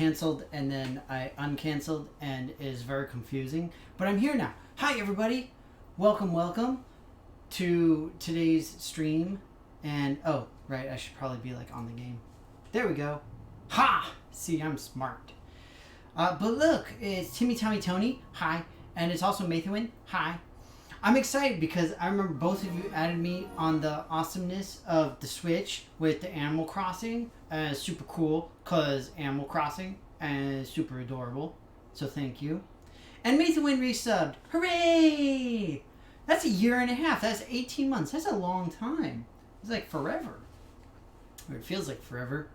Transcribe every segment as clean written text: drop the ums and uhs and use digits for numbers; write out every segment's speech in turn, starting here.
canceled and then I uncanceled, and it is very confusing. But I'm here now. Hi, everybody. Welcome to today's stream. And, oh, right, I should probably be, like, on the game. There we go. Ha! See, I'm smart. But look, it's Timmy Tommy Tony. Hi. And it's also Mathewin. Hi. I'm excited because I remember both of you added me on the awesomeness of the Switch with the Animal Crossing. Super cool, because Animal Crossing is super adorable. So thank you. And Mathewin resubbed. Hooray! That's a year and a half. That's 18 months. That's a long time. It's like forever. Or it feels like forever.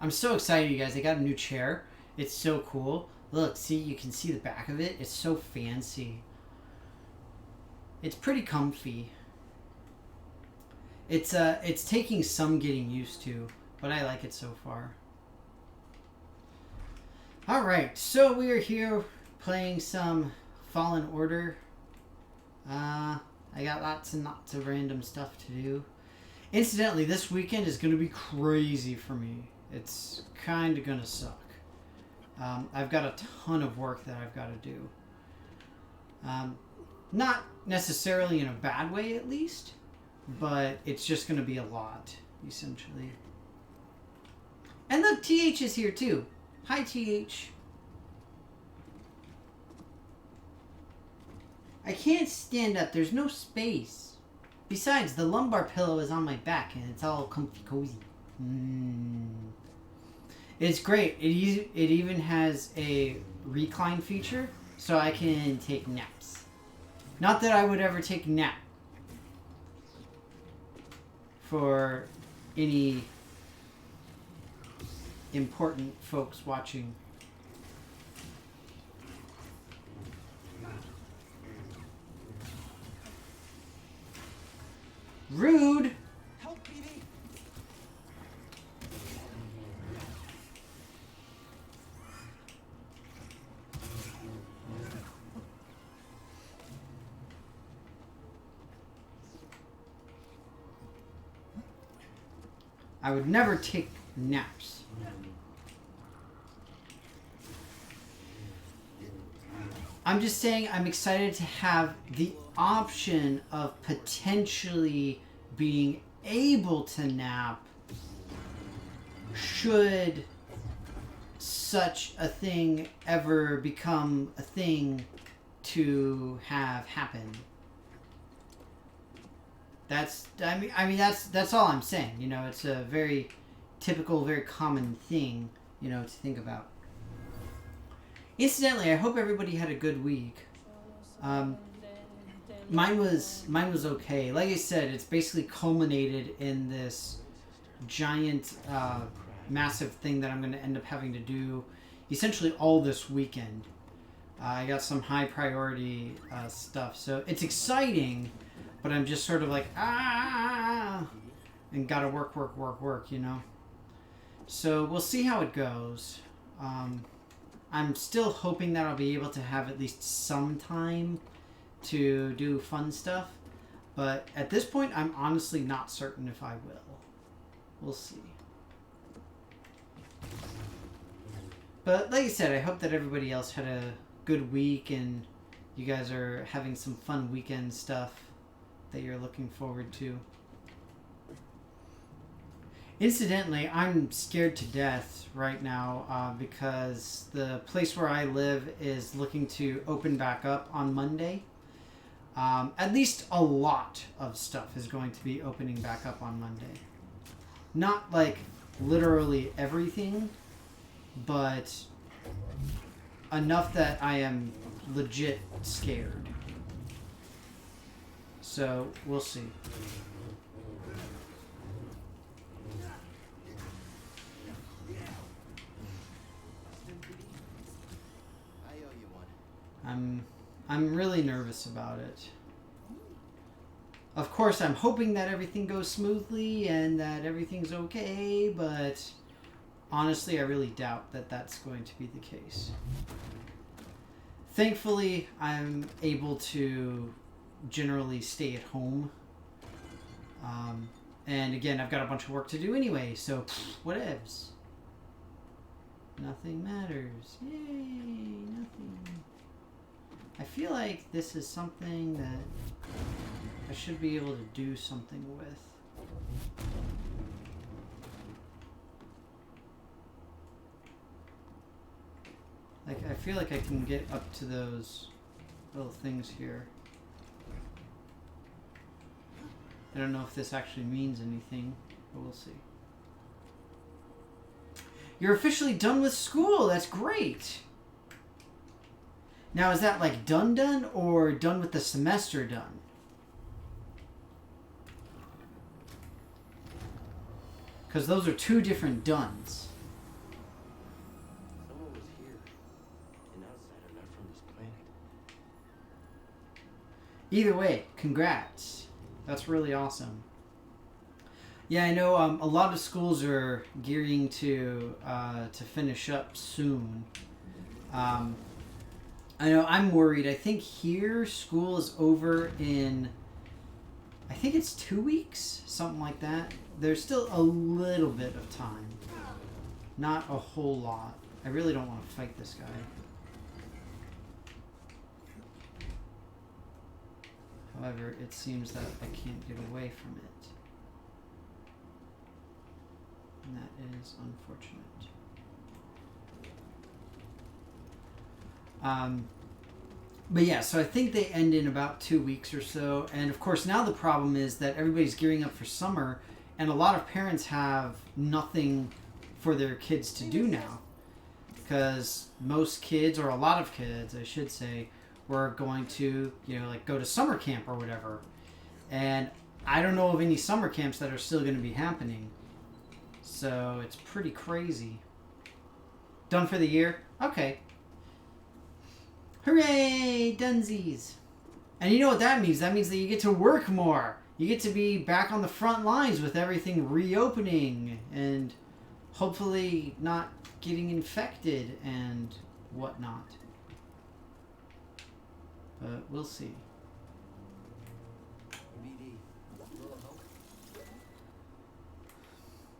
I'm so excited, you guys. I got a new chair. It's so cool. Look, see, you can see the back of it. It's so fancy. It's pretty comfy. It's taking some getting used to, but I like it so far. Alright, so we are here playing some Fallen Order. I got lots and lots of random stuff to do. Incidentally, this weekend is going to be crazy for me. It's kind of going to suck. I've got a ton of work that I've got to do. Not necessarily in a bad way, at least, but it's just going to be a lot, essentially. And look, TH is here too. Hi, TH. I can't stand up. There's no space. Besides, the lumbar pillow is on my back and it's all comfy cozy. It's great. It even has a recline feature, so I can take naps. Not that I would ever take a nap for any important folks watching. Rude! Help me. I would never take naps. I'm just saying I'm excited to have the option of potentially being able to nap should such a thing ever become a thing to have happen. That's all I'm saying. You know, it's a very typical, very common thing, you know, to think about. Incidentally, I hope everybody had a good week. Mine was okay. Like I said, it's basically culminated in this giant, massive thing that I'm going to end up having to do essentially all this weekend. I got some high priority stuff, so it's exciting. But I'm just sort of like, and gotta work, you know? So we'll see how it goes. I'm still hoping that I'll be able to have at least some time to do fun stuff. But at this point, I'm honestly not certain if I will. We'll see. But like I said, I hope that everybody else had a good week and you guys are having some fun weekend stuff that you're looking forward to. Incidentally, I'm scared to death right now because the place where I live is looking to open back up on Monday. At least a lot of stuff is going to be opening back up on Monday. Not like literally everything, but enough that I am legit scared. So, we'll see. I'm really nervous about it. Of course, I'm hoping that everything goes smoothly and that everything's okay, but honestly, I really doubt that that's going to be the case. Thankfully, I'm able to generally stay at home. And again, I've got a bunch of work to do anyway, so whatevs. Nothing matters. Yay, nothing. I feel like this is something that I should be able to do something with. Like, I feel like I can get up to those little things here. I don't know if this actually means anything, but we'll see. You're officially done with school. That's great. Now, is that like done or done with the semester done? Because those are two different dones. Someone was here. An outsider not from this planet. Either way, congrats. That's really awesome. Yeah, I know a lot of schools are gearing to finish up soon. I know I'm worried. I think here school is over in, I think it's 2 weeks, something like that. There's still a little bit of time. Not a whole lot. I really don't want to fight this guy. However, it seems that I can't get away from it. And that is unfortunate. But yeah, so I think they end in about 2 weeks or so. And of course, now the problem is that everybody's gearing up for summer, and a lot of parents have nothing for their kids to do now. Because most kids, or a lot of kids, I should say, were going to, like go to summer camp or whatever. And I don't know of any summer camps that are still going to be happening. So it's pretty crazy. Done for the year? Okay. Hooray! Dunsies! And you know what that means? That means that you get to work more. You get to be back on the front lines with everything reopening and hopefully not getting infected and whatnot. But we'll see.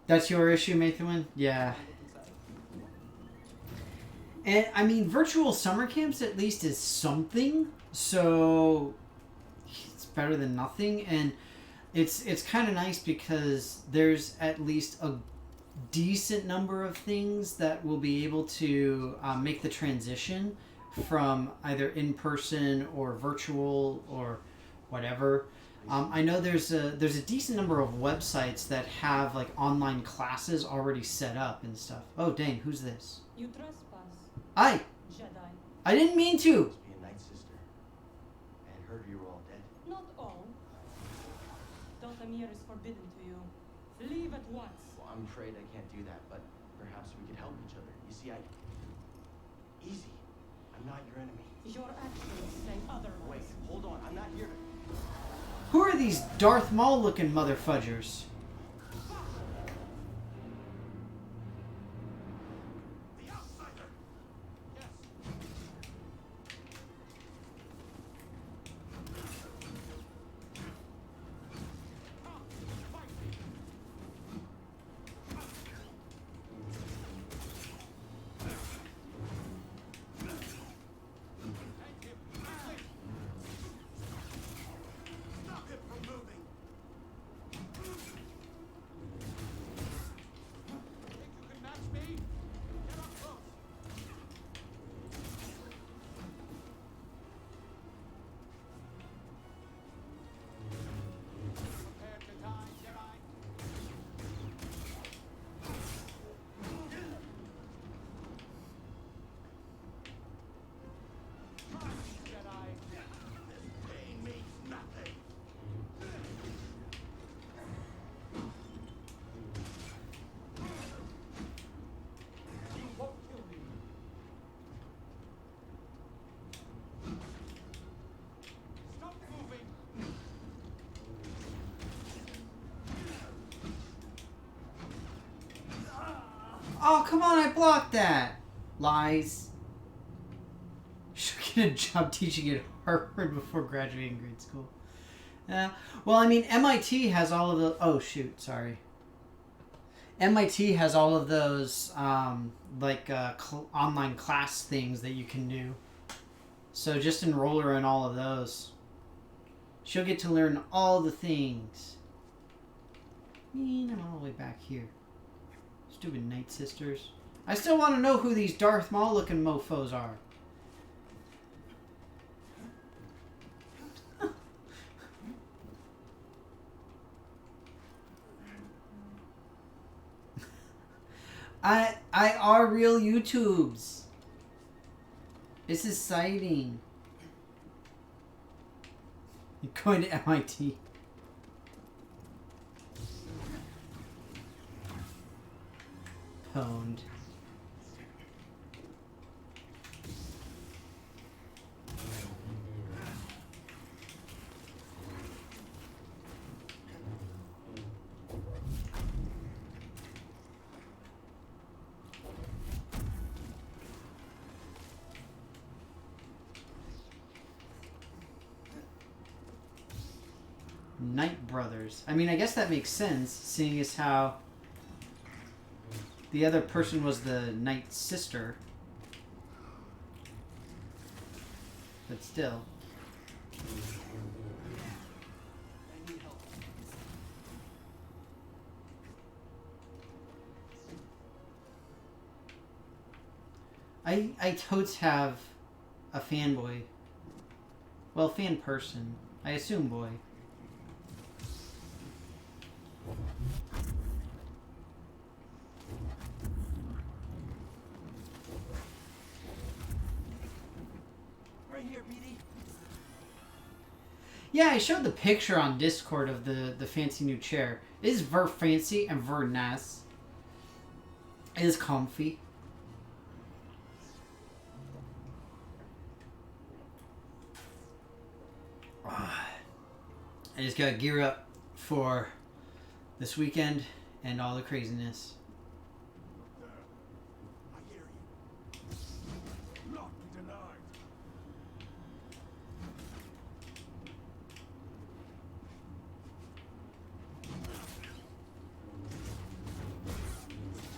That's your issue, Mathewin? Yeah. And, I mean, virtual summer camps at least is something, so it's better than nothing, and it's kind of nice because there's at least a decent number of things that will be able to make the transition from either in-person or virtual or whatever. I know there's a decent number of websites that have like online classes already set up and stuff. Oh, dang, who's this? You trespass. Hi. Jedi. I didn't mean to. Must be a night sister. I had heard you were all dead. Not all. Dotamir is forbidden to you. Leave at once. Well, I'm afraid I can't do that, but perhaps we could help each other. You see, Easy. I'm not your enemy. Your actions say otherwise. Wait, hold on. I'm not here to... Who are these Darth Maul looking mother fudgers? The outsider! Yes. Oh, come on, I blocked that. Lies. Should get a job teaching at Harvard before graduating grade school. Well, I mean, MIT has all of the... Oh, shoot, sorry. MIT has all of those online class things that you can do. So just enroll her in all of those. She'll get to learn all the things. Man, I'm all the way back here. Stupid Night Sisters. I still want to know who these Darth Maul looking mofos are. I are real YouTubes. This is exciting. You're going to MIT. Pwned. Night Brothers. I mean, I guess that makes sense, seeing as how the other person was the Night Sister. But still. I totes have a fanboy. Well, fan person. I assume boy. Right here, BD. Yeah, I showed the picture on Discord of the fancy new chair. It is ver fancy and ver nice. It is comfy. I just gotta gear up for this weekend and all the craziness. I hear you. Not be denied.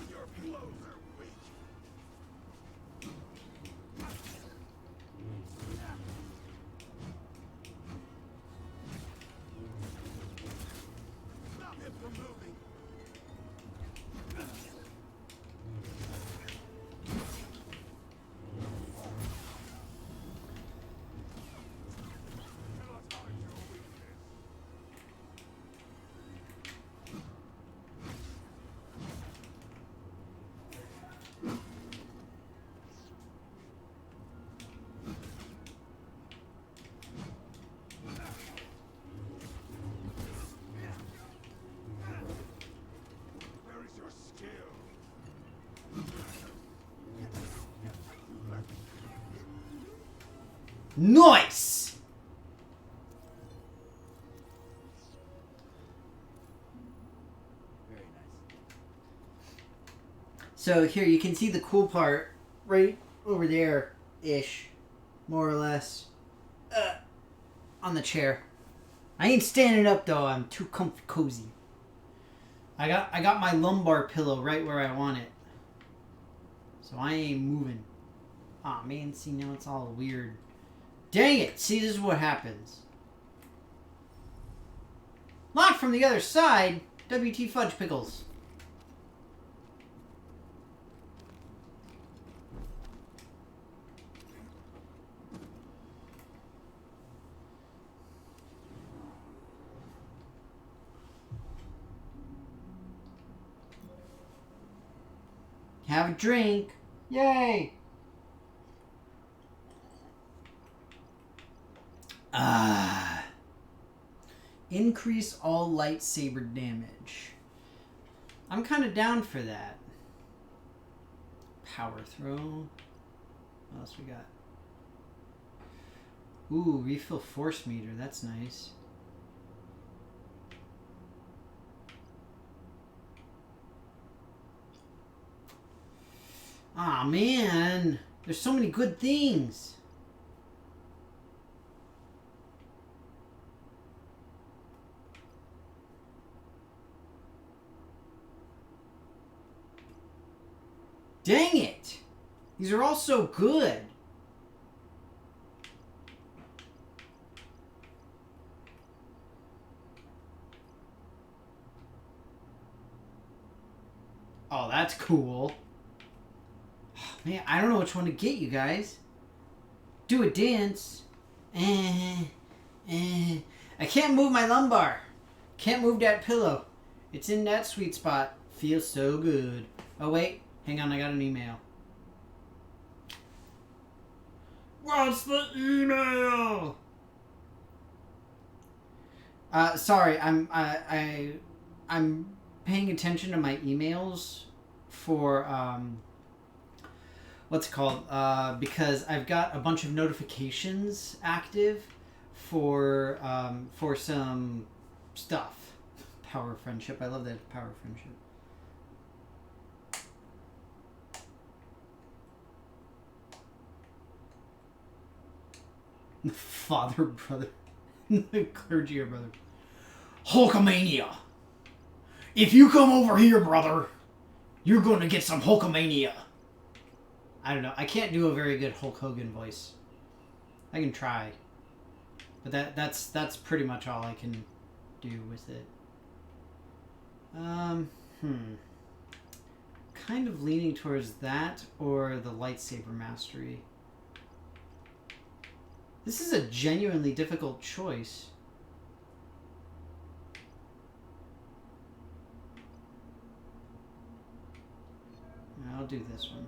Your blows are weak. Stop him from moving. Cannot hide your weakness. Where is your skill? Nice! Very nice. So here you can see the cool part right over there-ish, more or less, on the chair. I ain't standing up though. I'm too comfy cozy. I got my lumbar pillow right where I want it, so I ain't moving. Aw, man, see now it's all weird. Dang it! See, this is what happens. Locked from the other side. WT Fudge Pickles. Have a drink. Yay! Ah. Increase all lightsaber damage. I'm kind of down for that. Power throw. What else we got? Ooh, refill force meter. That's nice. Aw, man. There's so many good things. Dang it! These are all so good. Oh, that's cool. Oh, man, I don't know which one to get, you guys. Do a dance. I can't move my lumbar. Can't move that pillow. It's in that sweet spot. Feels so good. Oh, wait. Hang on, I got an email. What's the email? Sorry, I'm paying attention to my emails for what's it called? Because I've got a bunch of notifications active for some stuff. Power of friendship. I love that power of friendship. Father, brother, clergy or brother. Hulkamania. If you come over here, brother, you're going to get some Hulkamania. I don't know. I can't do a very good Hulk Hogan voice. I can try. But that's pretty much all I can do with it. Kind of leaning towards that or the lightsaber mastery. This is a genuinely difficult choice. I'll do this one.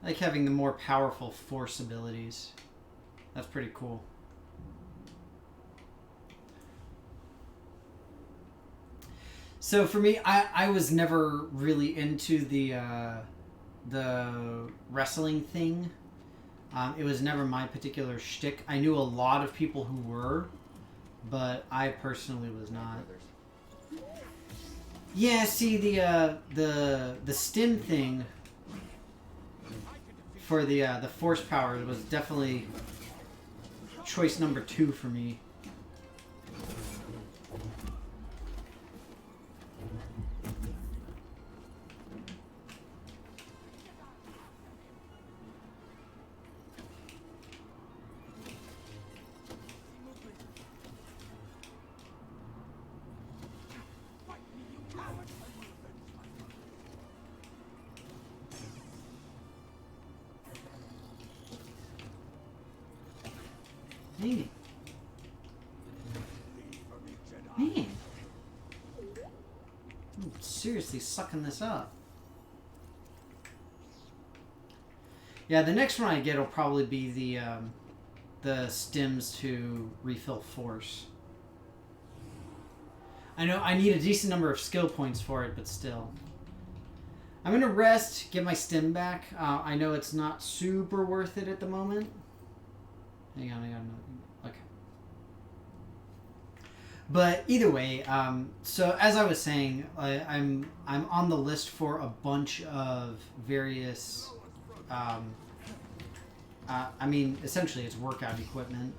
I like having the more powerful force abilities. That's pretty cool. So for me, I was never really into the wrestling thing. It was never my particular shtick. I knew a lot of people who were, but I personally was not. Yeah, see the stim thing for the force power was definitely choice number 2 for me. Man. Man. I'm seriously sucking this up. Yeah, the next one I get will probably be the stims to refill force. I know I need a decent number of skill points for it, but still. I'm going to rest, get my stim back. I know it's not super worth it at the moment. Hang on. Okay. But either way, so as I was saying, I'm on the list for a bunch of various. I mean, essentially, it's workout equipment,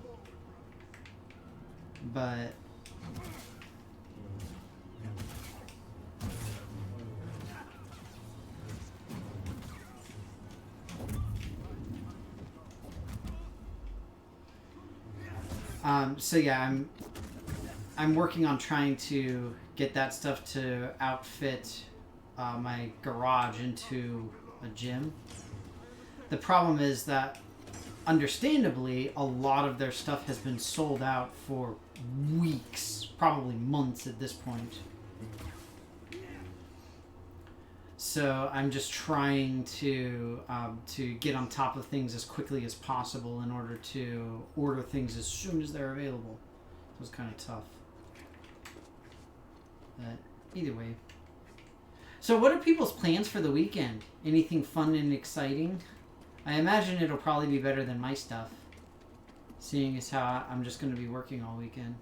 but. So yeah, I'm working on trying to get that stuff to outfit my garage into a gym. The problem is that, understandably, a lot of their stuff has been sold out for weeks, probably months at this point. So I'm just trying to get on top of things as quickly as possible in order to order things as soon as they're available. So it's kind of tough. But either way. So what are people's plans for the weekend? Anything fun and exciting? I imagine it'll probably be better than my stuff, seeing as how I'm just going to be working all weekend.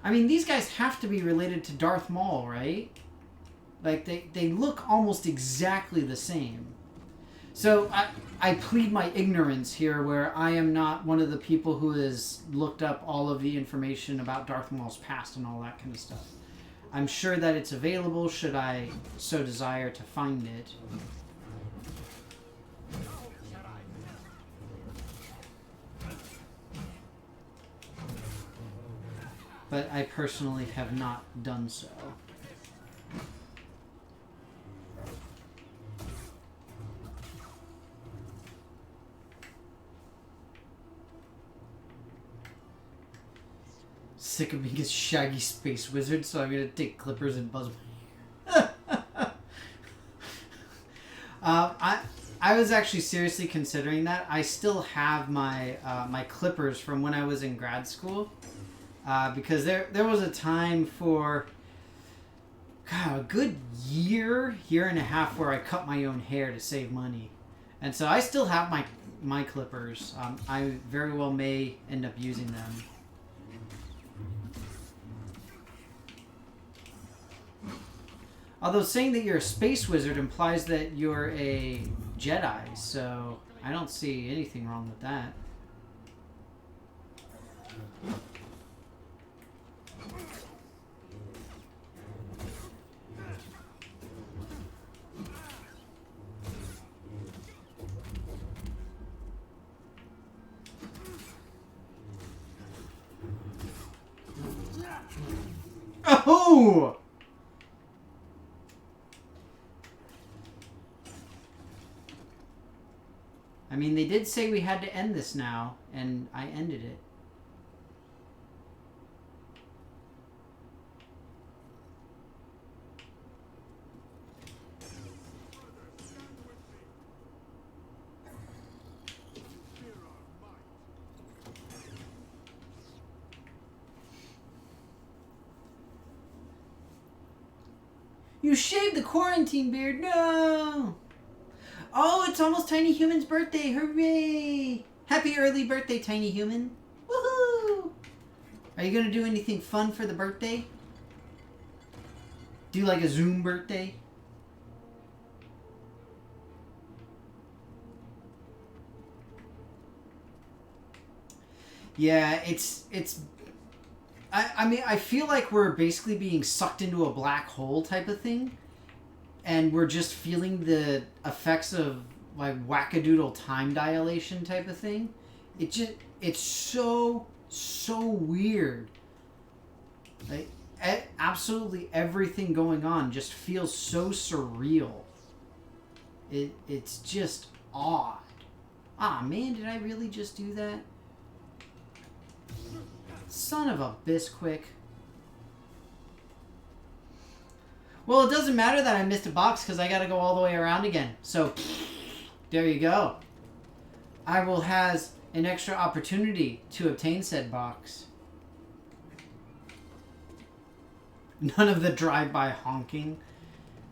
I mean, these guys have to be related to Darth Maul, right? Like, they look almost exactly the same. So, I plead my ignorance here, where I am not one of the people who has looked up all of the information about Darth Maul's past and all that kind of stuff. I'm sure that it's available, should I so desire to find it. But I personally have not done so. Sick of being a shaggy space wizard, so I'm gonna take clippers and buzz my I was actually seriously considering that. I still have my my clippers from when I was in grad school. Because there was a time for a good year and a half where I cut my own hair to save money, and so I still have my clippers. I very well may end up using them. Although saying that you're a space wizard implies that you're a Jedi, so I don't see anything wrong with that. Oh! I mean, they did say we had to end this now, and I ended it. You shaved the quarantine beard? No! Oh, it's almost Tiny Human's birthday. Hooray! Happy early birthday, Tiny Human. Woohoo! Are you going to do anything fun for the birthday? Do like a Zoom birthday? Yeah, it's I mean, I feel like we're basically being sucked into a black hole type of thing. And we're just feeling the effects of like wackadoodle time dilation type of thing. It's so weird. Like absolutely everything going on just feels so surreal. It's just odd. Ah man, did I really just do that? Son of a bisquick. Well, it doesn't matter that I missed a box because I got to go all the way around again. So, there you go. I will have an extra opportunity to obtain said box. None of the drive-by honking.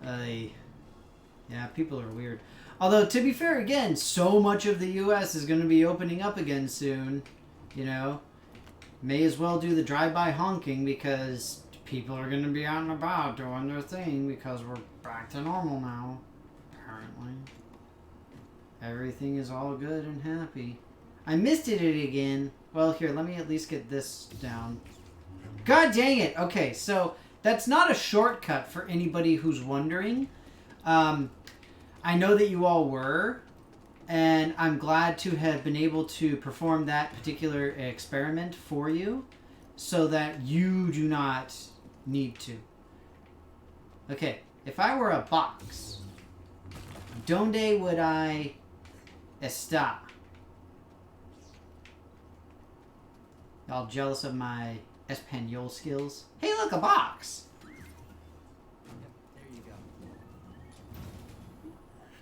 Yeah, people are weird. Although, to be fair, again, so much of the U.S. is going to be opening up again soon. You know, may as well do the drive-by honking because people are going to be out and about doing their thing because we're back to normal now, apparently. Everything is all good and happy. I missed it again. Well, here, let me at least get this down. God dang it! Okay, so that's not a shortcut for anybody who's wondering. I know that you all were, and I'm glad to have been able to perform that particular experiment for you so that you do not need to. Okay, if I were a box, donde would I está? Y'all jealous of my Espanol skills? Hey, look, a box! Yep, there you go.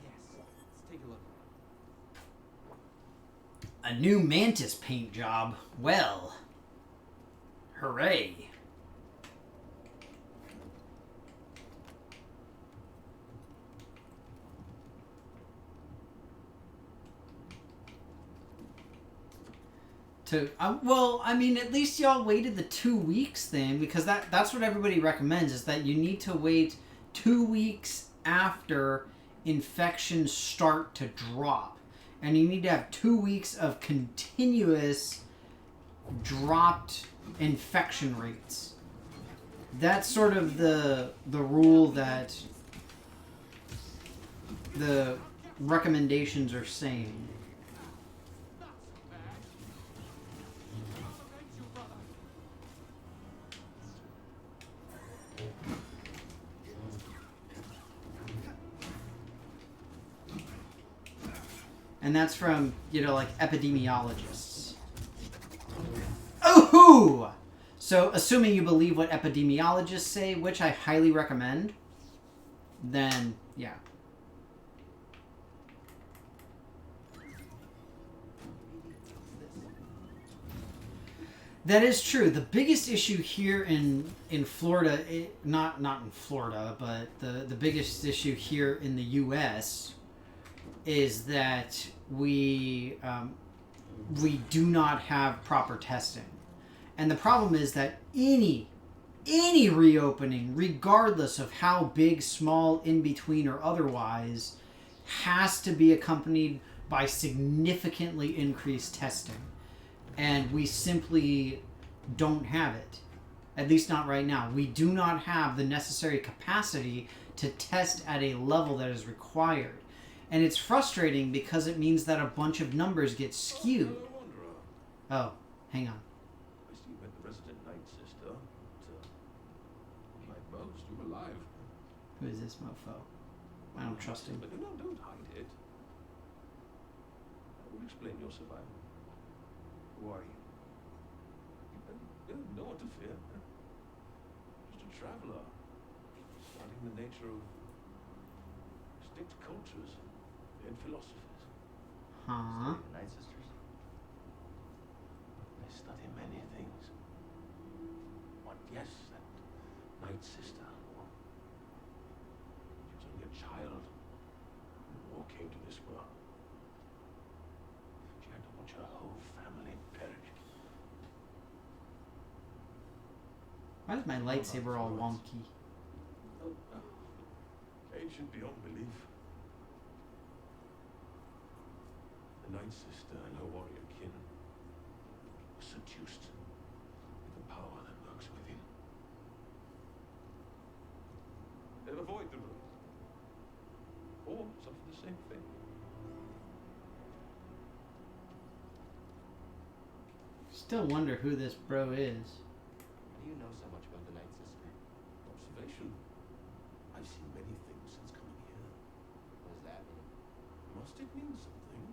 Yes, let's take a look. A new mantis paint job. Well, hooray. Well, I mean, at least y'all waited the 2 weeks thing, because that's what everybody recommends, is that you need to wait 2 weeks after infections start to drop. And you need to have 2 weeks of continuous dropped infection rates. That's sort of the rule that the recommendations are saying. And that's from, like epidemiologists. Oh! So, assuming you believe what epidemiologists say, which I highly recommend, then, yeah. That is true. The biggest issue here in Florida, not in Florida, but the biggest issue here in the U.S. is that we do not have proper testing. And the problem is that any reopening, regardless of how big, small, in between, or otherwise, has to be accompanied by significantly increased testing. And we simply don't have it. At least not right now. We do not have the necessary capacity to test at a level that is required. And it's frustrating because it means that a bunch of numbers get skewed. Oh, hang on. I see you met the resident night sister. Like most, you were alive. Who is this mofo? I don't trust him. But no, don't hide it. I will explain your survival. Who are you? No one to fear. Just a traveler. Studying the nature of distinct cultures and philosophies. Huh? Study the Night Sisters? I study many things. What? Yes, that night sister. She was only a child when war came to this world. She had to watch her whole family perish. Why is my lightsaber all wonky? Ancient beyond belief. The night sister and her warrior kin were seduced with the power that lurks within. They avoid the road, or suffer the same fate. Still wonder who this bro is. How do you know so much about the Night Sister? Observation. I've seen many things since coming here. What does that mean? Must it mean something?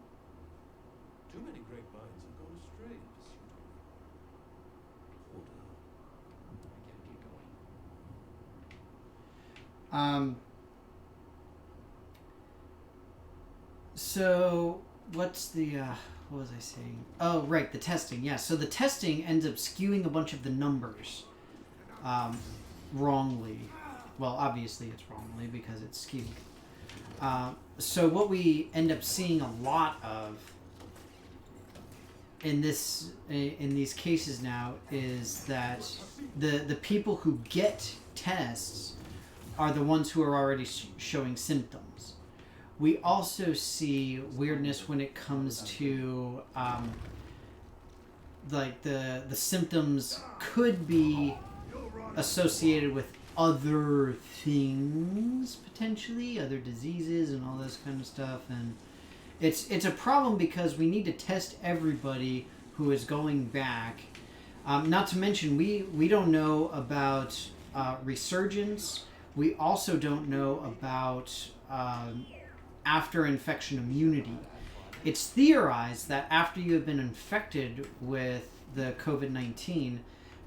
Too many great minds have gone astray in pursuit of order. I can't keep going. So what's the what was I saying? Oh, right, the testing. Yeah, so the testing ends up skewing a bunch of the numbers wrongly. Well, obviously it's wrongly because it's skewed. So what we end up seeing a lot of in these cases now is that the people who get tests are the ones who are already showing symptoms. We also see weirdness when it comes to like the symptoms could be associated with other things, potentially other diseases and all this kind of stuff, and it's a problem because we need to test everybody who is going back. Not to mention we don't know about resurgence. We also don't know about after infection immunity. It's theorized that after you have been infected with the COVID-19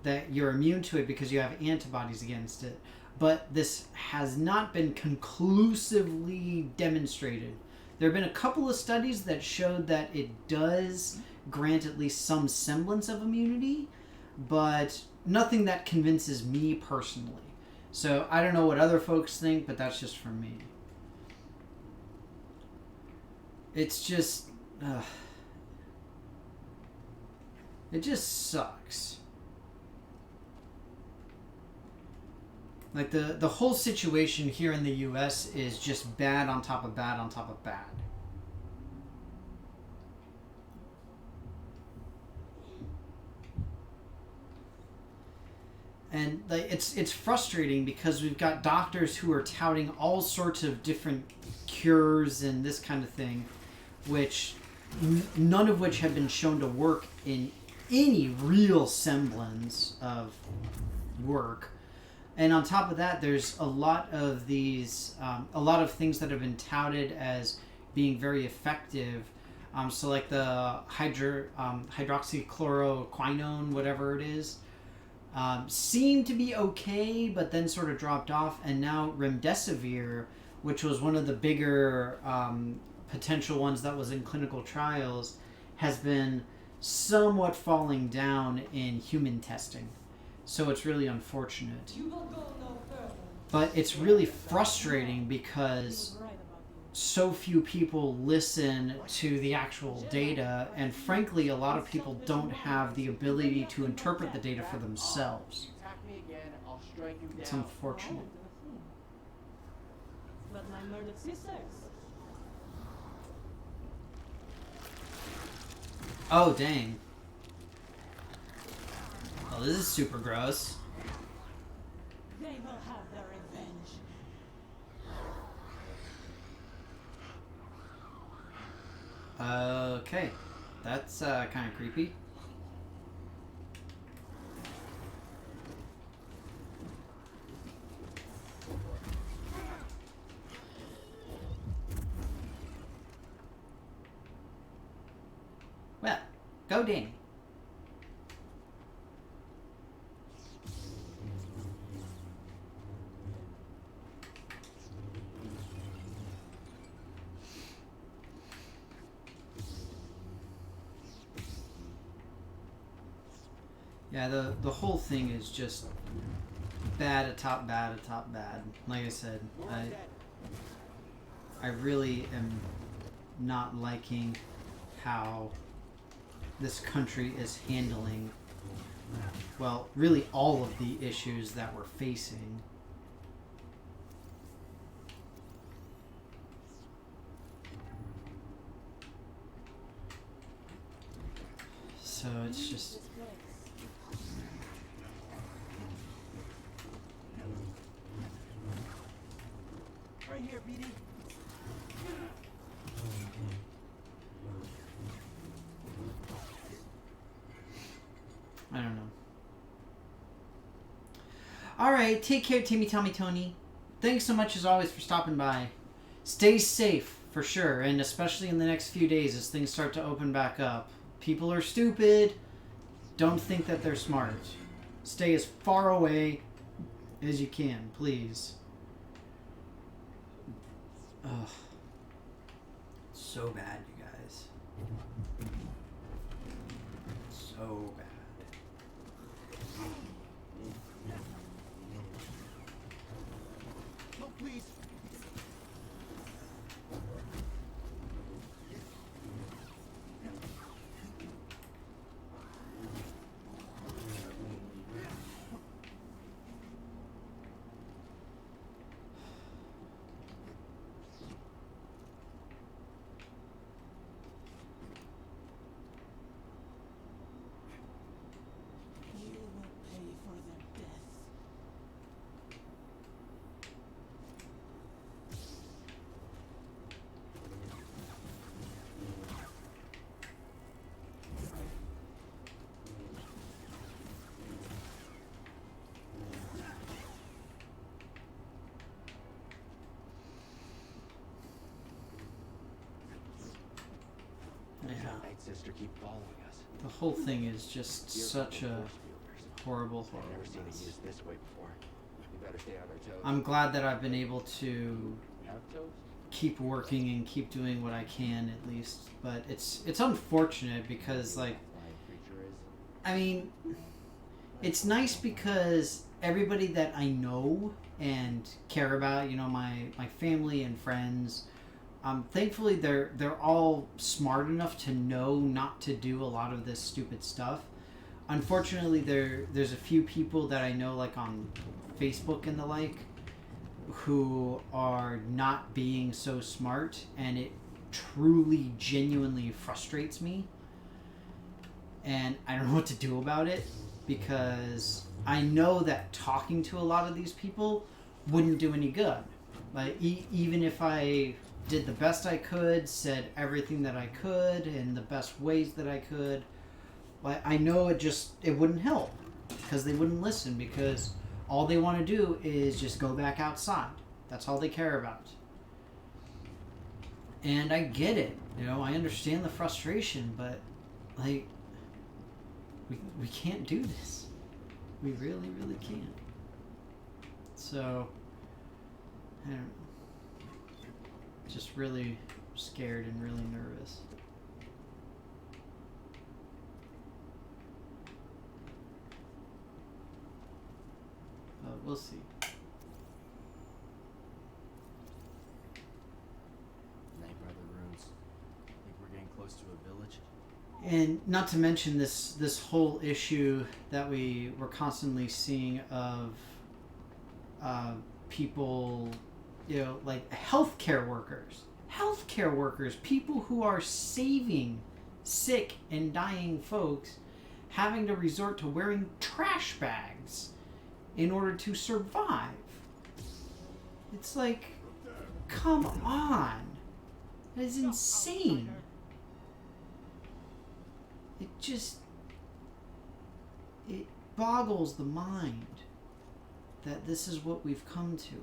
that you're immune to it because you have antibodies against it. But this has not been conclusively demonstrated. There have been a couple of studies that showed that it does grant at least some semblance of immunity, but nothing that convinces me personally. So I don't know what other folks think, but that's just from me. It's just... It just sucks. Like, the whole situation here in the U.S. is just bad on top of bad on top of bad. And like it's frustrating because we've got doctors who are touting all sorts of different cures and this kind of thing, which none of which have been shown to work in any real semblance of work. And on top of that, there's a lot of these, a lot of things that have been touted as being very effective. So like the hydroxychloroquine, whatever it is, seemed to be okay, but then sort of dropped off. And now remdesivir, which was one of the bigger potential ones that was in clinical trials, has been somewhat falling down in human testing. So it's really unfortunate. You will go no further. But it's really frustrating because Right about you. so few people listen to the actual data, and frankly, a lot of people don't have the ability to interpret the data for themselves. Attack me again, I'll strike you down. It's unfortunate. But my murdered sisters. Oh, dang. Oh, this is super gross. They will have their revenge. Okay. That's kind of creepy. Well, go Danny. Yeah, the whole thing is just bad atop bad atop bad. Like I said, I really am not liking how this country is handling, well, really all of the issues that we're facing. So it's just... Right here, BD. I don't know. Alright, take care, Timmy Tommy Tony. Thanks so much as always for stopping by. Stay safe, for sure, and especially in the next few days as things start to open back up. People are stupid. Don't think that they're smart. Stay as far away as you can, please. Ugh. So bad, you guys. So bad. No, please. You will pay for their death. Yeah. Night sister keep following us. The whole thing is just such a Force wielders. horrible, I've never seen horrible it mess. used this way before. We better stay on our toes. I'm glad that I've been able to Have toes? keep working and keep doing what I can at least. But it's unfortunate because, like, Flying creature is. I mean, it's nice because everybody that I know and care about, you know, my family and friends, thankfully they're all smart enough to know not to do a lot of this stupid stuff. unfortunately, there's a few people that I know, like on Facebook and the like, who are not being so smart, and it truly, genuinely frustrates me. And I don't know what to do about it, because I know that talking to a lot of these people wouldn't do any good. Like, even if I did the best I could, said everything that I could in the best ways that I could, like, I know it wouldn't help, because they wouldn't listen, because all they want to do is just go back outside. That's all they care about. And I get it. I understand the frustration, but, like, we can't do this. We really, really can't. So, I don't know. Just really scared and really nervous. We'll see. Night Brother runes. Think we're getting close to a village? And not to mention this whole issue that we were constantly seeing of people, like healthcare workers, people who are saving sick and dying folks, having to resort to wearing trash bags in order to survive. It's like, come on. That is insane. It boggles the mind that this is what we've come to.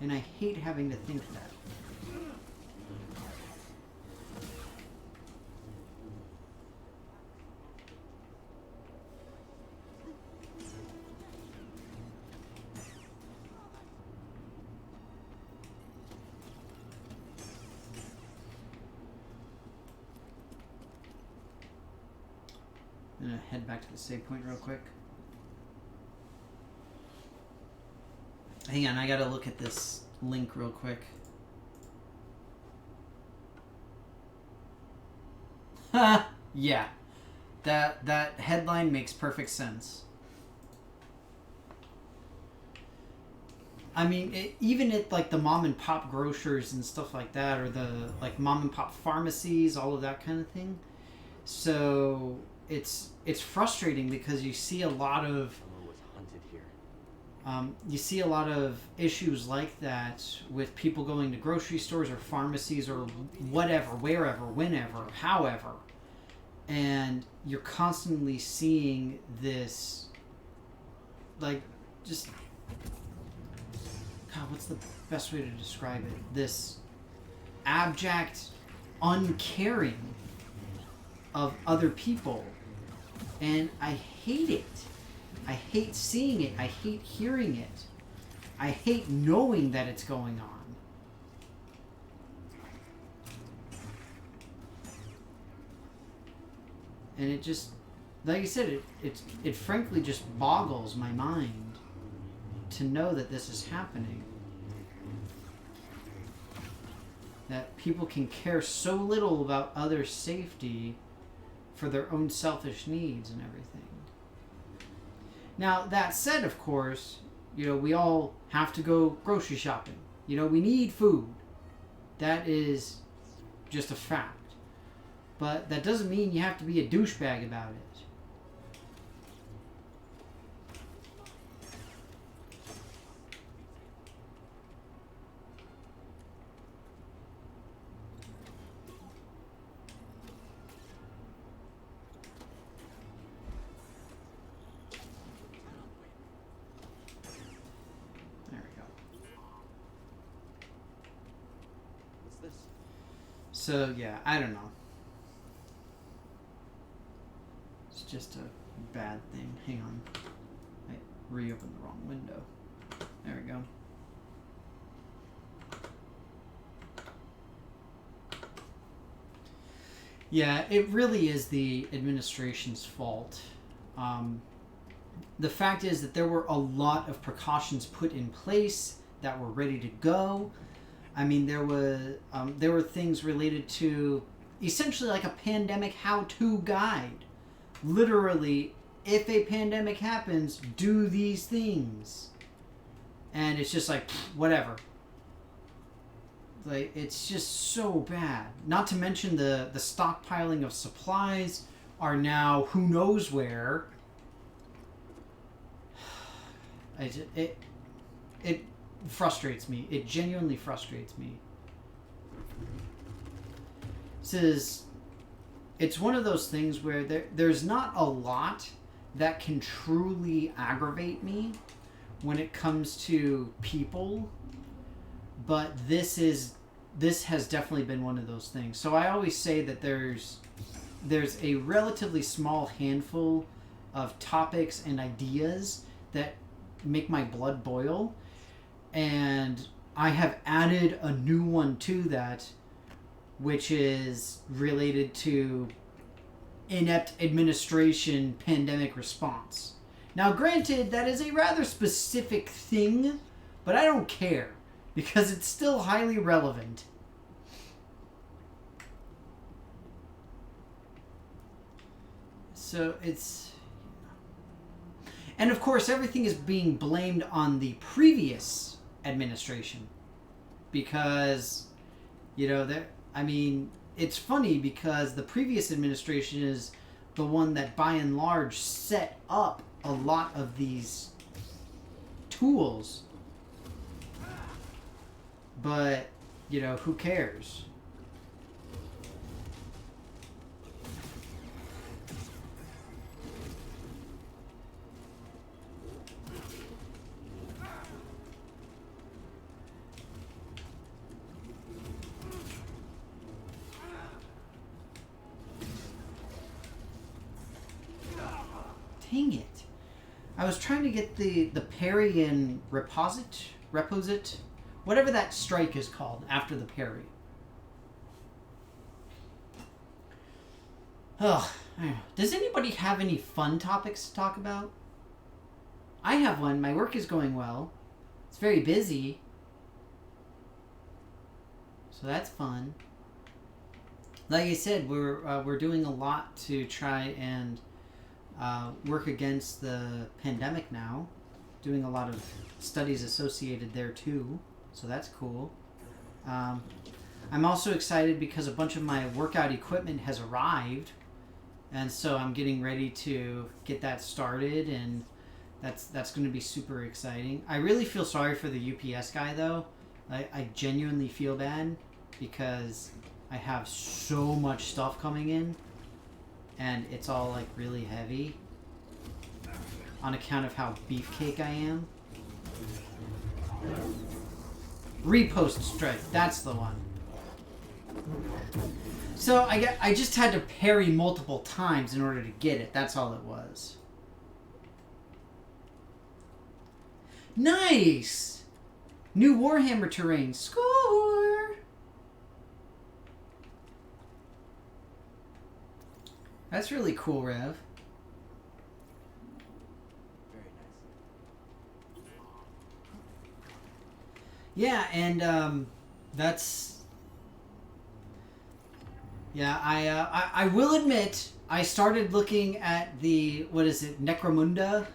And I hate having to think that. I'm gonna head back to the save point real quick. Hang on, I gotta look at this link real quick. Ha! Yeah. That headline makes perfect sense. I mean, even at like the mom and pop grocers and stuff like that, or the like mom and pop pharmacies, all of that kind of thing. So it's frustrating because you see a lot of you see a lot of issues like that with people going to grocery stores or pharmacies or whatever, wherever, whenever, however, and you're constantly seeing this, like, just, God, what's the best way to describe it? This abject uncaring of other people. And I hate it. I hate seeing it. I hate hearing it. I hate knowing that it's going on. And it just, like I said, it frankly just boggles my mind to know that this is happening. That people can care so little about others' safety for their own selfish needs and everything. Now, that said, of course, we all have to go grocery shopping. We need food. That is just a fact. But that doesn't mean you have to be a douchebag about it. So, yeah, I don't know. It's just a bad thing. Hang on. I reopened the wrong window. There we go. Yeah, it really is the administration's fault. The fact is that there were a lot of precautions put in place that were ready to go. I mean, there were things related to essentially like a pandemic how-to guide. Literally, if a pandemic happens, do these things. And it's just like, whatever. Like, it's just so bad. Not to mention the stockpiling of supplies are now who knows where. It frustrates me. It genuinely frustrates me. It's one of those things where there's not a lot that can truly aggravate me when it comes to people, but this has definitely been one of those things. So I always say that there's a relatively small handful of topics and ideas that make my blood boil, and I have added a new one to that, which is related to inept administration pandemic response. Now, granted, that is a rather specific thing, but I don't care, because it's still highly relevant. So it's... And of course, everything is being blamed on the previous administration. Because, it's funny because the previous administration is the one that by and large set up a lot of these tools. But, who cares? Dang it. I was trying to get the parry and reposit, whatever that strike is called after the parry. Ugh. Does anybody have any fun topics to talk about? I have one. My work is going well. It's very busy. So that's fun. Like I said, we're doing a lot to try and work against the pandemic now. Doing a lot of studies associated there too. So that's cool. I'm also excited because a bunch of my workout equipment has arrived. And so I'm getting ready to get that started, and that's going to be super exciting. I really feel sorry for the UPS guy, though. I genuinely feel bad because I have so much stuff coming in, and it's all like really heavy on account of how beefcake I am. Repost strike, that's the one. So I just had to parry multiple times in order to get it. That's all it was. Nice! New Warhammer terrain. Score! That's really cool, Rev. Very nice. Yeah, and that's... Yeah, I will admit, I started looking at the, what is it, Necromunda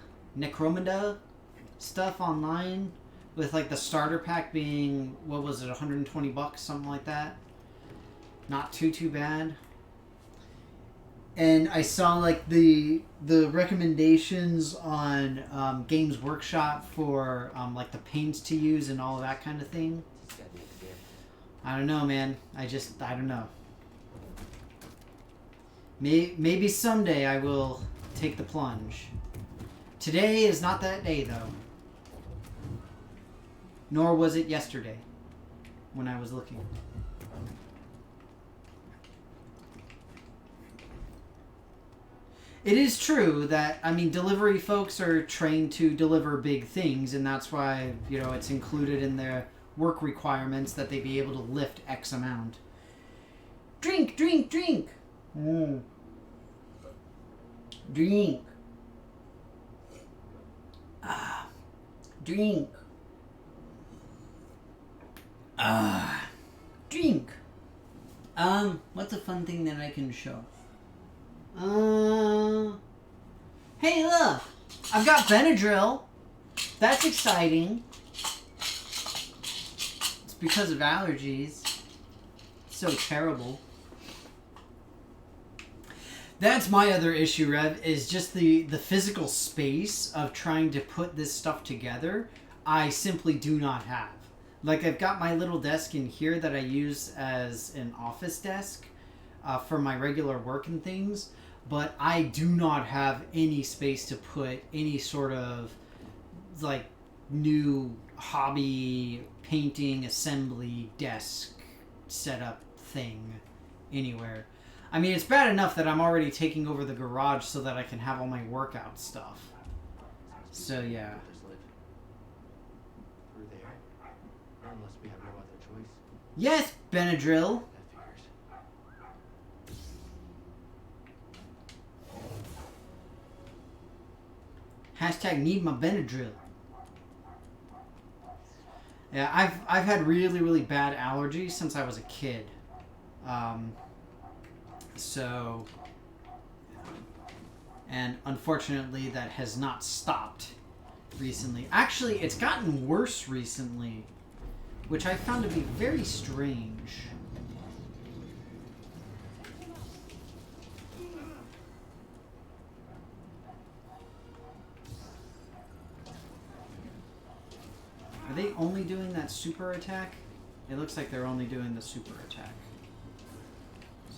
stuff online, with like the starter pack being, what was it, $120, something like that. Not too bad. And I saw like the recommendations on Games Workshop for like the paints to use and all of that kind of thing. I don't know, man. I don't know. Maybe someday I will take the plunge. Today is not that day, though. Nor was it yesterday when I was looking. It is true that, delivery folks are trained to deliver big things, and that's why, it's included in their work requirements that they be able to lift X amount. Drink! Mm. Drink. Drink. Drink. What's a fun thing that I can show? Hey, look! I've got Benadryl. That's exciting. It's because of allergies. It's so terrible. That's my other issue, Rev, is just the physical space of trying to put this stuff together. I simply do not have. Like, I've got my little desk in here that I use as an office desk for my regular work and things, but I do not have any space to put any sort of, like, new hobby painting assembly desk setup thing anywhere. I mean, it's bad enough that I'm already taking over the garage so that I can have all my workout stuff. So, yeah. We're there. Unless we have no other choice. Yes, Benadryl. That figures. Hashtag need my Benadryl. Yeah, I've had really, really bad allergies since I was a kid. So, and unfortunately that has not stopped recently. Actually, it's gotten worse recently, which I found to be very strange. Are they only doing that super attack? It looks like they're only doing the super attack.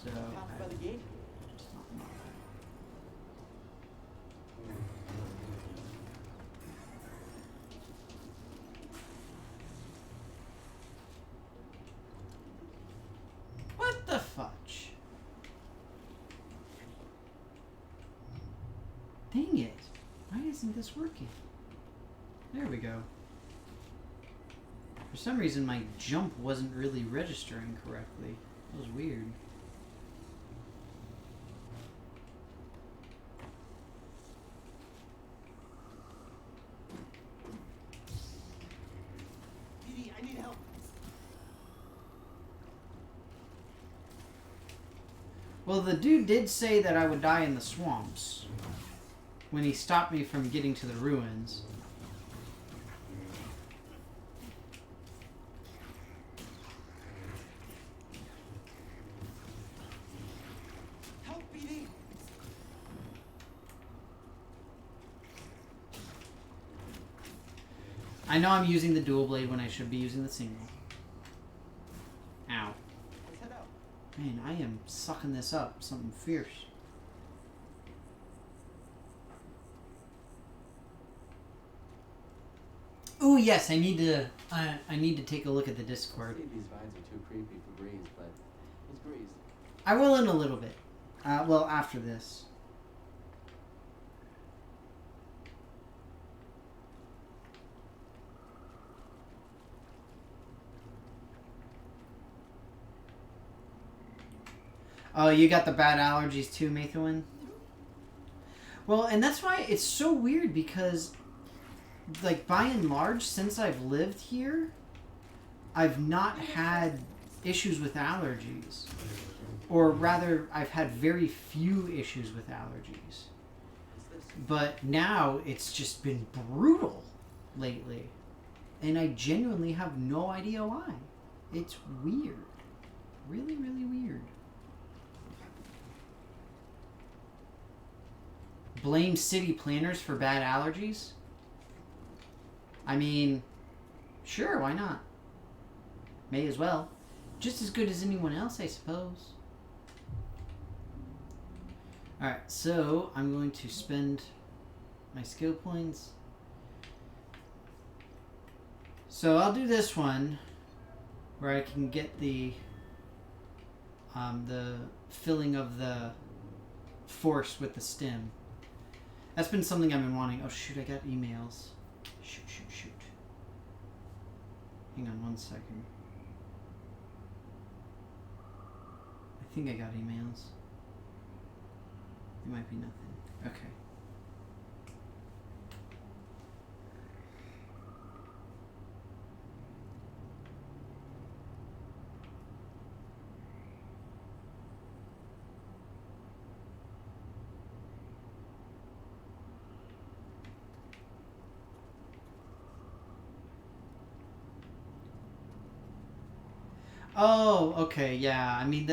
So, Talk about the game. what the fudge? Dang it. Why isn't this working? There we go. For some reason my jump wasn't really registering correctly. It was weird. Didi, I need help. Well, the dude did say that I would die in the swamps when he stopped me from getting to the ruins. Help, BD. I know I'm using the dual blade when I should be using the single. Ow. Let's head out. Man, I am sucking this up. Something fierce. Ooh, yes, I need to take a look at the Discord. These vines are too creepy for Breeze, but it's Breeze. I will in a little bit. Well, after this. Oh, you got the bad allergies too, Mathewin? Well, and that's why it's so weird because, like, by and large, since I've lived here, I've not had issues with allergies. Or rather, I've had very few issues with allergies. But now it's just been brutal lately. And I genuinely have no idea why. It's weird. Really, really weird. Blame city planners for bad allergies? I mean, sure, why not? May as well. Just as good as anyone else, I suppose. Alright, so I'm going to spend my skill points. So I'll do this one where I can get the filling of the force with the stem. That's been something I've been wanting. Oh shoot, I got emails. Shoot. Hang on one second. I think I got emails. It might be nothing. Okay. Oh, okay, yeah. I mean,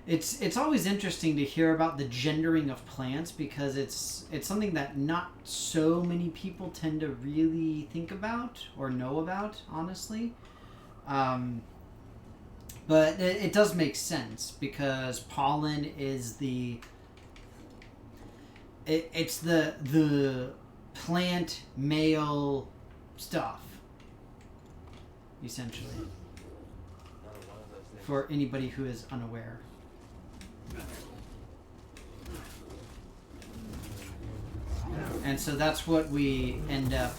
it's always interesting to hear about the gendering of plants because it's something that not so many people tend to really think about or know about, honestly. But it does make sense because pollen is it's the plant male stuff, essentially, Another one of those things. for anybody who is unaware. And so that's what we end up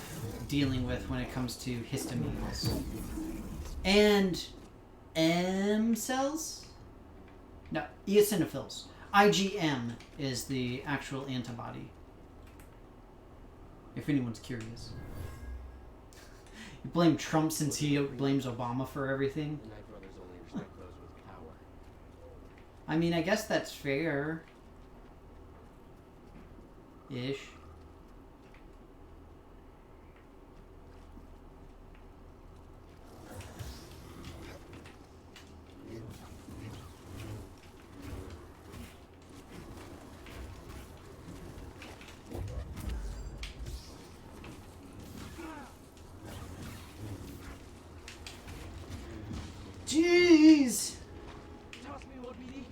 dealing with when it comes to histamines. And M cells? No, eosinophils. IgM is the actual antibody. If anyone's curious. You blame Trump since he blames Obama for everything. The Knight brothers only respect those with power. I mean, I guess that's fair. Ish. Jeez! Toss me what we need.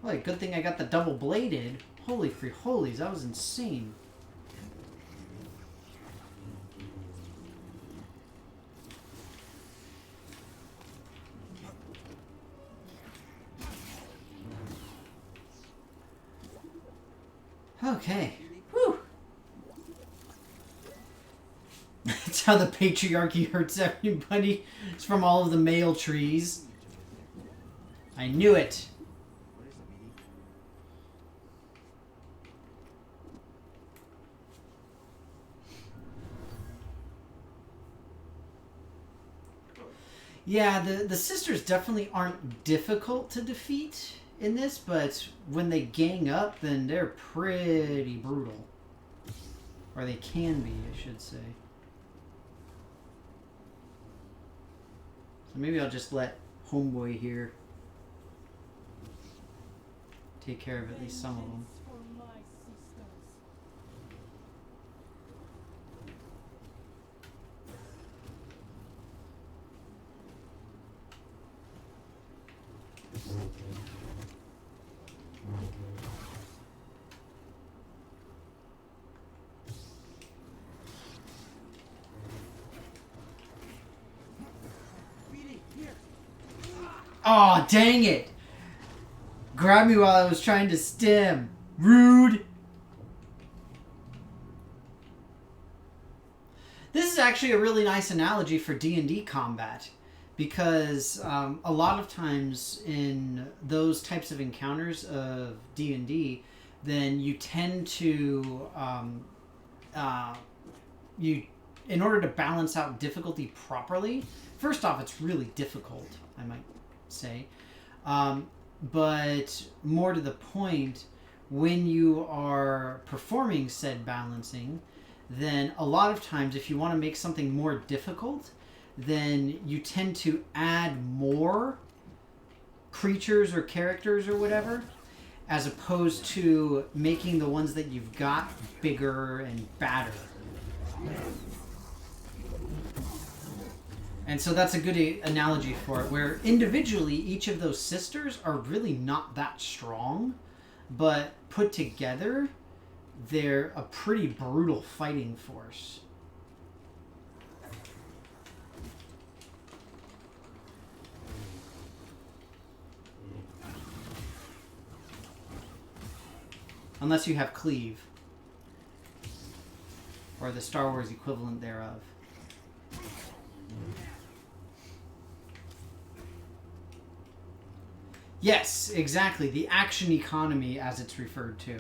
Well, good thing I got the double bladed. Holy free holies, that was insane. Okay. Whew. That's how the patriarchy hurts everybody. It's from all of the male trees. I knew it. What is it, BD? Yeah, the sisters definitely aren't difficult to defeat in this, but when they gang up, then they're pretty brutal. Or they can be, I should say. So maybe I'll just let Homeboy here take care of at least some of them. Vengeance for my sisters. BD, here. Aw, dang it! Grabbed me while I was trying to stim. Rude! This is actually a really nice analogy for D&D combat. Because a lot of times in those types of encounters of D&D, then you tend to... in order to balance out difficulty properly, first off, it's really difficult, I might say. But more to the point, when you are performing said balancing, then a lot of times if you want to make something more difficult, then you tend to add more creatures or characters or whatever, as opposed to making the ones that you've got bigger and badder. And so that's a good analogy for it, where individually each of those sisters are really not that strong, but put together, they're a pretty brutal fighting force. Unless you have Cleave. Or the Star Wars equivalent thereof. Yes, exactly. The action economy, as it's referred to.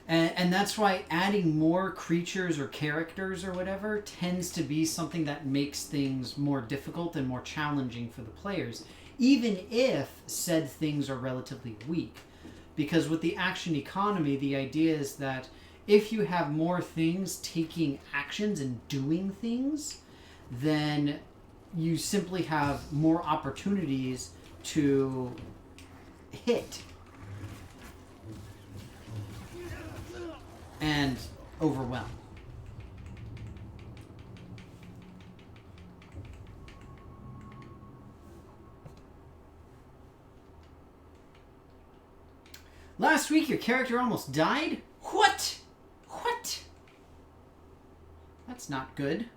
And that's why adding more creatures or characters or whatever tends to be something that makes things more difficult and more challenging for the players, even if said things are relatively weak. Because with the action economy, the idea is that if you have more things taking actions and doing things, then you simply have more opportunities to hit and overwhelm. Last week, your character almost died? What? What? That's not good.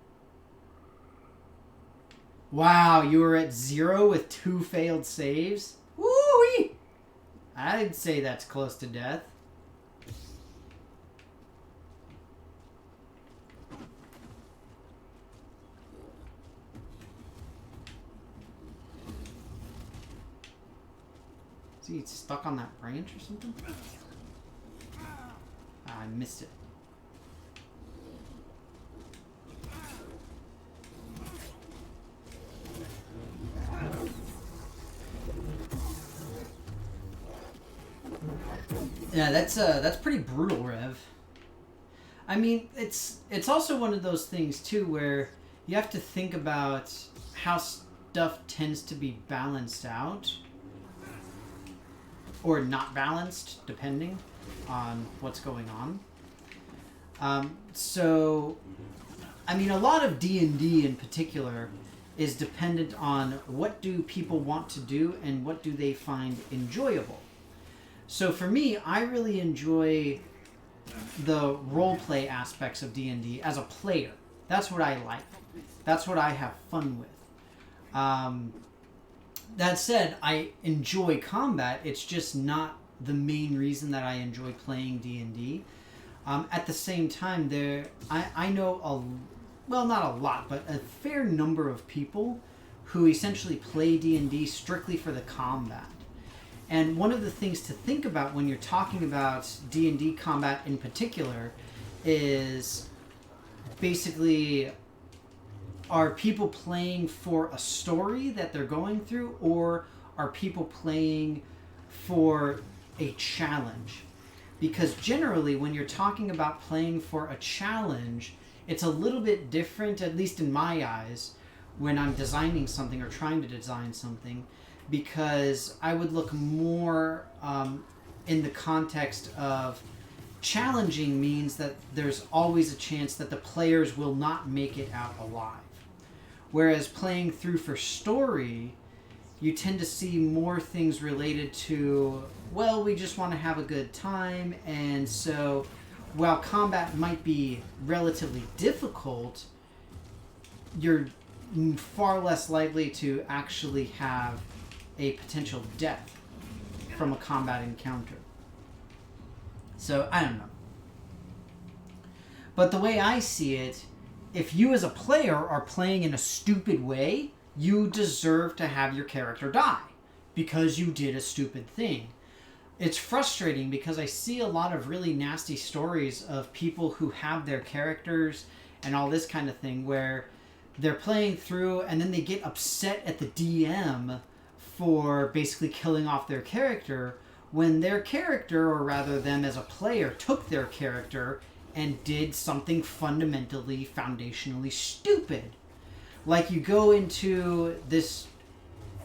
Wow, you were at 0 with 2 failed saves? Woo-wee! I'd say that's close to death. Is he stuck on that branch or something? Ah, I missed it. Yeah, that's pretty brutal, Rev. I mean, it's also one of those things too where you have to think about how stuff tends to be balanced out. Or not balanced, depending on what's going on. So, I mean, a lot of D&D in particular is dependent on what do people want to do and what do they find enjoyable. So for me, I really enjoy the roleplay aspects of D&D as a player. That's what I like. That's what I have fun with. That said, I enjoy combat. It's just not the main reason that I enjoy playing D&D. At the same time, I know not a lot, but a fair number of people who essentially play D&D strictly for the combat. And one of the things to think about when you're talking about D&D combat in particular is basically, are people playing for a story that they're going through, or are people playing for a challenge? Because generally, when you're talking about playing for a challenge, it's a little bit different, at least in my eyes, when I'm designing something or trying to design something, because I would look more in the context of challenging means that there's always a chance that the players will not make it out alive. Whereas playing through for story, you tend to see more things related to, well, we just want to have a good time, and so while combat might be relatively difficult, you're far less likely to actually have a potential death from a combat encounter. So, I don't know. But the way I see it, if you as a player are playing in a stupid way, you deserve to have your character die because you did a stupid thing. It's frustrating because I see a lot of really nasty stories of people who have their characters and all this kind of thing where they're playing through and then they get upset at the DM for basically killing off their character when their character, or rather them as a player, took their character and did something fundamentally, foundationally stupid. Like you go into this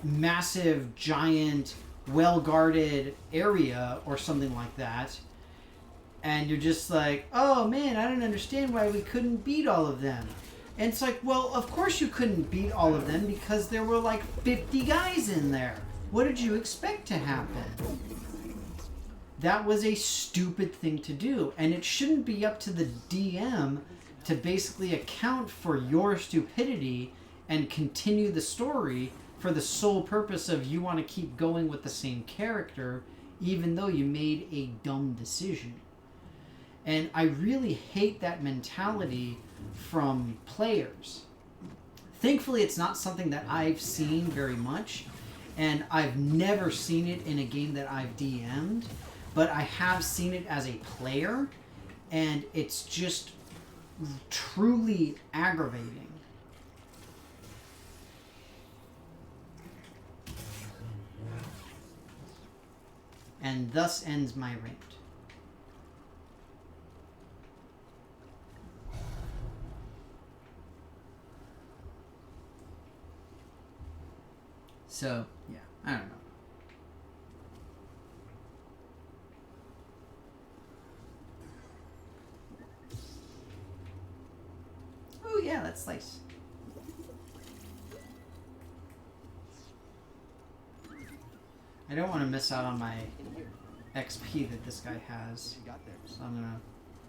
massive, giant, well-guarded area or something like that, and you're just like, oh man, I don't understand why we couldn't beat all of them. And it's like, well, of course you couldn't beat all of them because there were like 50 guys in there. What did you expect to happen? That was a stupid thing to do, and it shouldn't be up to the DM to basically account for your stupidity and continue the story for the sole purpose of you want to keep going with the same character even though you made a dumb decision. And I really hate that mentality from players. Thankfully, it's not something that I've seen very much, and I've never seen it in a game that I've DM'd, but I have seen it as a player, and it's just truly aggravating. And thus ends my rant. So, yeah, I don't know. Oh, yeah, let's slice. I don't want to miss out on my In here. XP that this guy has. What you got there? So I'm gonna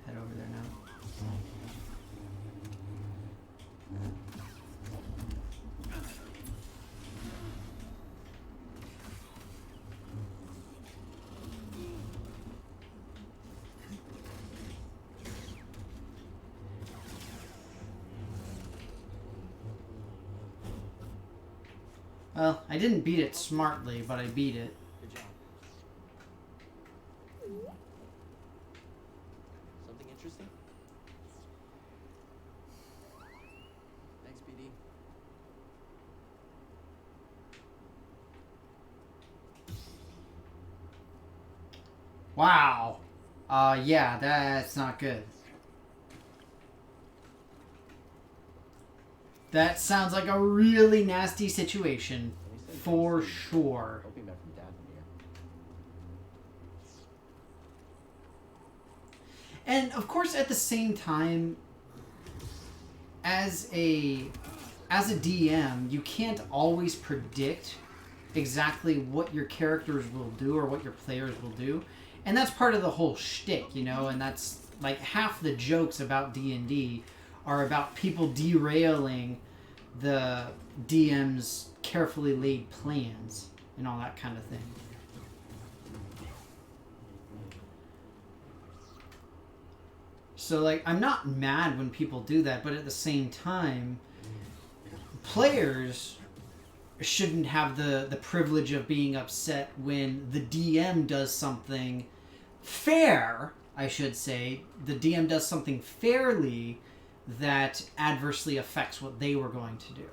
head over there now. Well, I didn't beat it smartly, but I beat it. Good job. Something interesting? Thanks, BD. Wow. Yeah, that's not good. That sounds like a really nasty situation, for sure. Hoping back from Dad from here. And of course, at the same time, as a DM, you can't always predict exactly what your characters will do or what your players will do, and that's part of the whole shtick, you know. And that's like half the jokes about D&D are about people derailing the DM's carefully laid plans and all that kind of thing. So, like, I'm not mad when people do that, but at the same time, players shouldn't have the privilege of being upset when the DM does something fair, I should say. The DM does something fairly that adversely affects what they were going to do.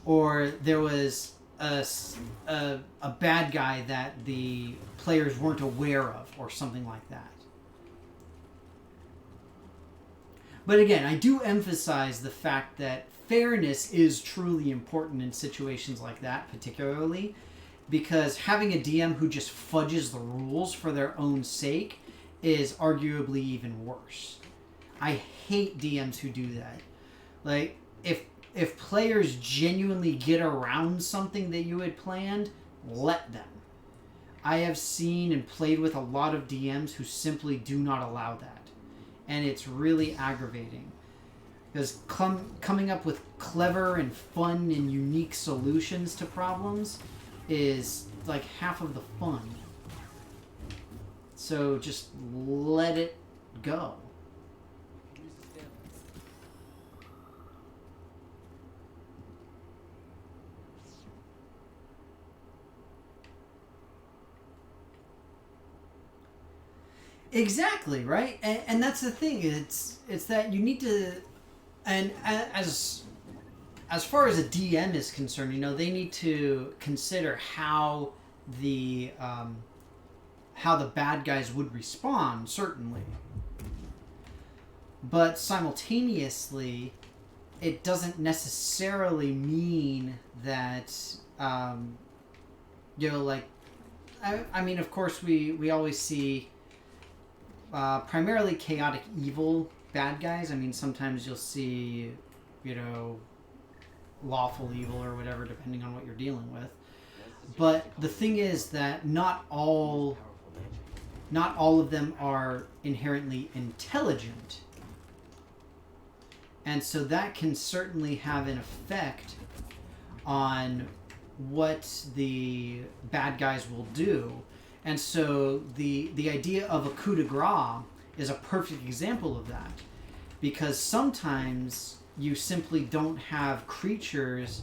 Or there was a bad guy that the players weren't aware of, or something like that. But again, I do emphasize the fact that fairness is truly important in situations like that, particularly because having a DM who just fudges the rules for their own sake is arguably even worse. I hate DMs who do that. Like, if players genuinely get around something that you had planned, let them. I have seen and played with a lot of DMs who simply do not allow that. And it's really aggravating. Because coming up with clever and fun and unique solutions to problems is like half of the fun. So just let it go. Use the stamp. Exactly, right? And that's the thing. It's that you need to, and as far as a DM is concerned, you know, they need to consider how the bad guys would respond, certainly. But simultaneously, it doesn't necessarily mean that, you know, like, I mean, of course, we always see primarily chaotic evil bad guys. I mean, sometimes you'll see, you know, lawful evil or whatever, depending on what you're dealing with. But the thing is that not all of them are inherently intelligent. And so that can certainly have an effect on what the bad guys will do. And so the idea of a coup de grace is a perfect example of that. Because sometimes you simply don't have creatures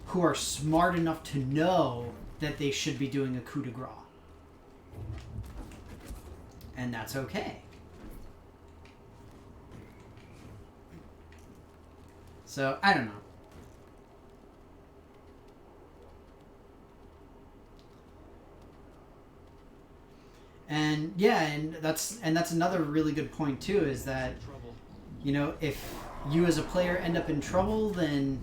who are smart enough to know that they should be doing a coup de grace. And that's okay. So, I don't know. And yeah, and that's another really good point too, is that, you know, if you as a player end up in trouble, then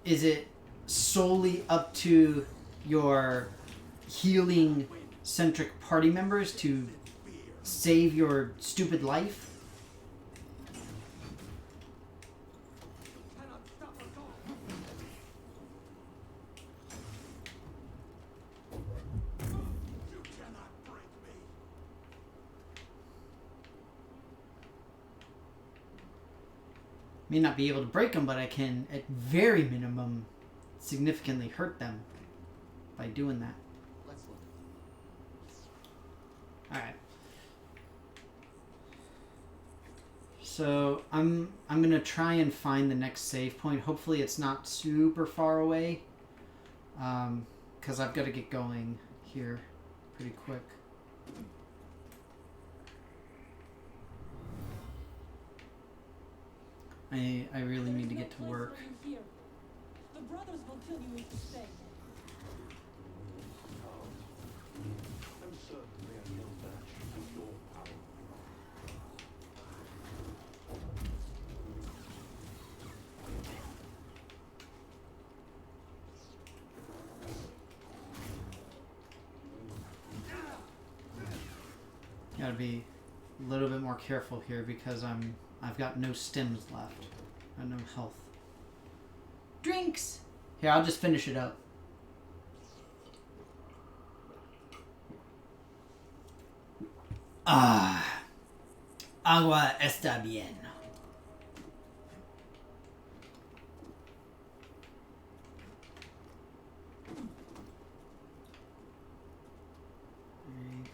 is it solely up to your healing centric party members to save your stupid life. May not be able to break them, but I can, at very minimum, significantly hurt them by doing that. Let's look. Alright. So I'm gonna try and find the next save point. Hopefully it's not super far away. Because I've got to get going here pretty quick. I really need to get to work. The brothers will kill you if you stay. I'm certain they are no match for your power. Gotta be a little bit more careful here because I've got no stims left. I have no health. Drinks! Here, I'll just finish it up. Ah. Agua está bien. Right.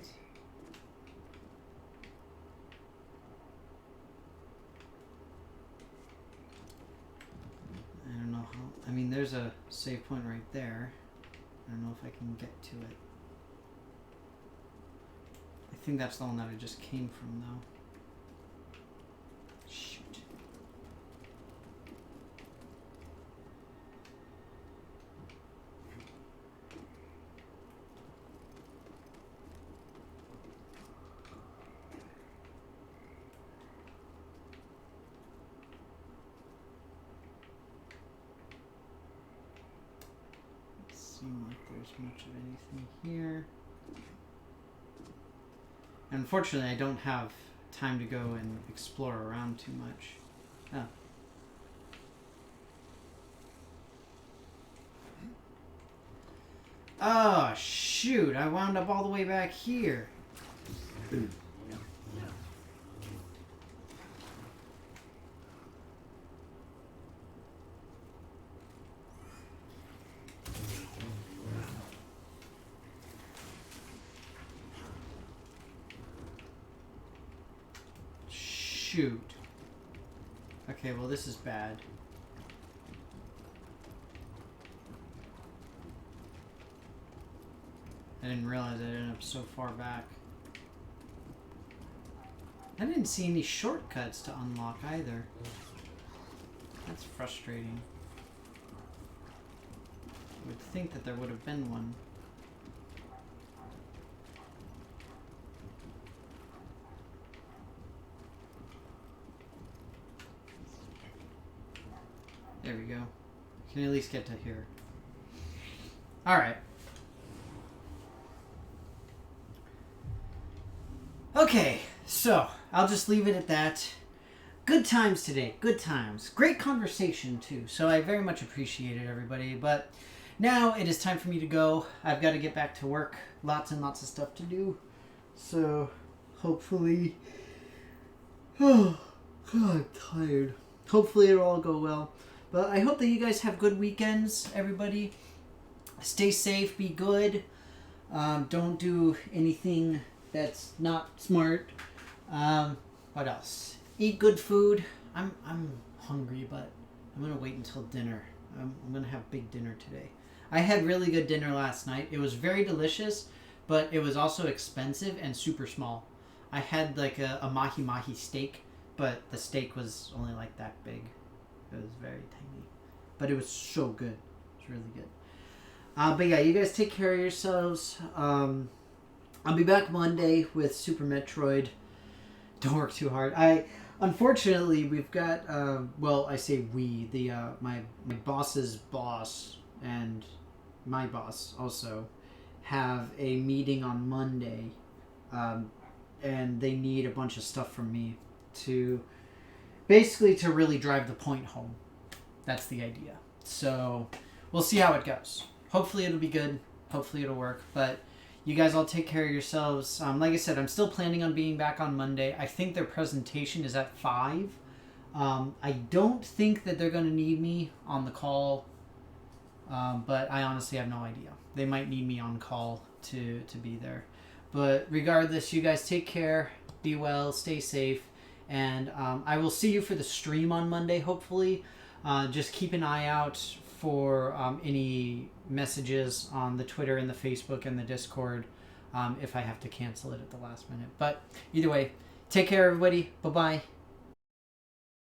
I don't know how... I mean, there's a save point right there. I don't know if I can get to it. I think that's the one that I just came from, though. Shoot. Doesn't seem like there's much of anything here. Unfortunately, I don't have time to go and explore around too much. Oh. Oh, shoot. I wound up all the way back here. Shoot. Okay, well this is bad. I didn't realize I ended up so far back. I didn't see any shortcuts to unlock either. That's frustrating. I would think that there would have been one. There we go. Can at least get to here. Alright. Okay, so I'll just leave it at that. Good times today. Good times. Great conversation, too. So I very much appreciate it, everybody. But now it is time for me to go. I've got to get back to work. Lots and lots of stuff to do. So hopefully... Oh, God, I'm tired. Hopefully it'll all go well. But I hope that you guys have good weekends, everybody. Stay safe, be good. Don't do anything that's not smart. What else? Eat good food. I'm hungry, but I'm gonna wait until dinner. I'm gonna have big dinner today. I had really good dinner last night. It was very delicious, but it was also expensive and super small. I had like a mahi-mahi steak, but the steak was only like that big. It was very tiny. But it was so good. It was really good. But yeah, you guys take care of yourselves. I'll be back Monday with Super Metroid. Don't work too hard. Unfortunately, we've got, well, I say we, my boss's boss and my boss also have a meeting on Monday, and they need a bunch of stuff from me to basically to really drive the point home. That's the idea. So we'll see how it goes. Hopefully it'll be good. Hopefully it'll work. But you guys all take care of yourselves. Like I said, I'm still planning on being back on Monday. I think their presentation is at 5. I don't think that they're going to need me on the call, but I honestly have no idea. They might need me on call to be there. But regardless, you guys take care, be well, stay safe, and I will see you for the stream on Monday, hopefully. Just keep an eye out for any messages on the Twitter and the Facebook and the Discord if I have to cancel it at the last minute. But either way, take care, everybody. Bye-bye.